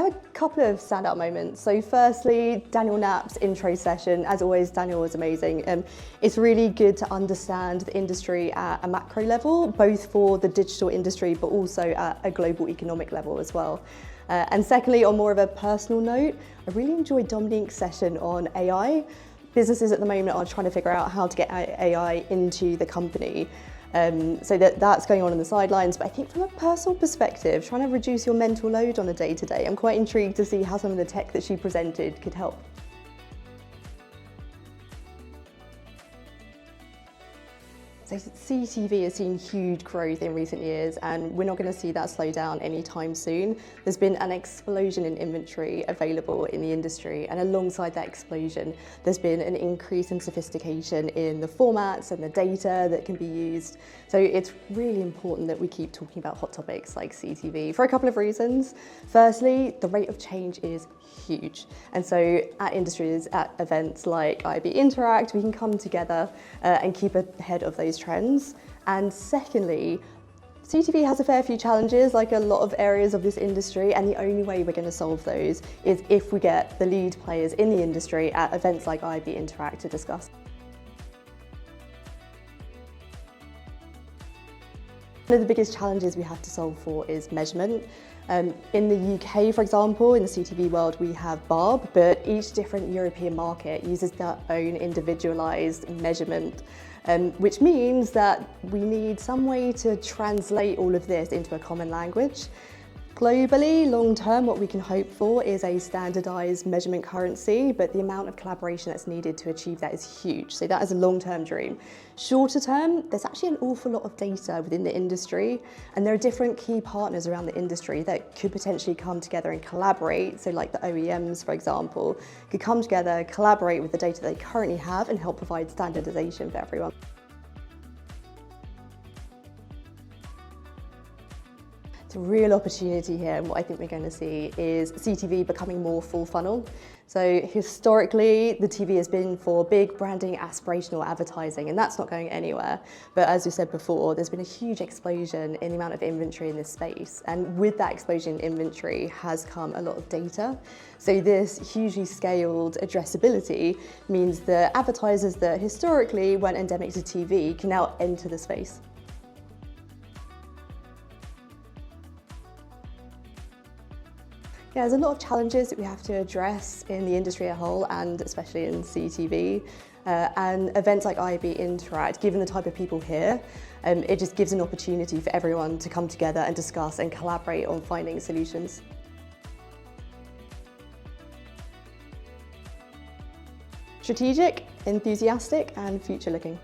I have a couple of standout moments. So firstly, Daniel Knapp's intro session. As always, Daniel was amazing. It's really good to understand the industry at a macro level, both for the digital industry, but also at a global economic level as well. And secondly, on more of a personal note, I really enjoyed Dominique's session on AI. Businesses at the moment are trying to figure out how to get AI into the company. So that's going on the sidelines, but I think from a personal perspective, trying to reduce your mental load on a day-to-day, I'm quite intrigued to see how some of the tech that she presented could help. So CTV has seen huge growth in recent years, and we're not going to see that slow down anytime soon. There's been an explosion in inventory available in the industry, and alongside that explosion, there's been an increase in sophistication in the formats and the data that can be used. So it's really important that we keep talking about hot topics like CTV for a couple of reasons. Firstly, the rate of change is huge. And so at industries, at events like IB Interact, we can come together and keep ahead of those trends. And secondly, CTV has a fair few challenges, like a lot of areas of this industry, and the only way we're going to solve those is if we get the lead players in the industry at events like IB Interact to discuss. One of the biggest challenges we have to solve for is measurement. In the UK, for example, in the CTV world, we have Barb, but each different European market uses their own individualised measurement, which means that we need some way to translate all of this into a common language. Globally, long term, what we can hope for is a standardised measurement currency, but the amount of collaboration that's needed to achieve that is huge. So that is a long-term dream. Shorter term, there's actually an awful lot of data within the industry, and there are different key partners around the industry that could potentially come together and collaborate. So like the OEMs, for example, could come together, collaborate with the data they currently have and help provide standardisation for everyone. It's a real opportunity here, and what I think we're going to see is CTV becoming more full funnel. So historically, the TV has been for big branding, aspirational advertising, and that's not going anywhere. But as we said before, there's been a huge explosion in the amount of inventory in this space. And with that explosion in inventory has come a lot of data. So this hugely scaled addressability means that advertisers that historically weren't endemic to TV can now enter the space. Yeah, there's a lot of challenges that we have to address in the industry as a whole, and especially in CTV. And events like IB Interact, given the type of people here, it just gives an opportunity for everyone to come together and discuss and collaborate on finding solutions. Strategic, enthusiastic, and future-looking.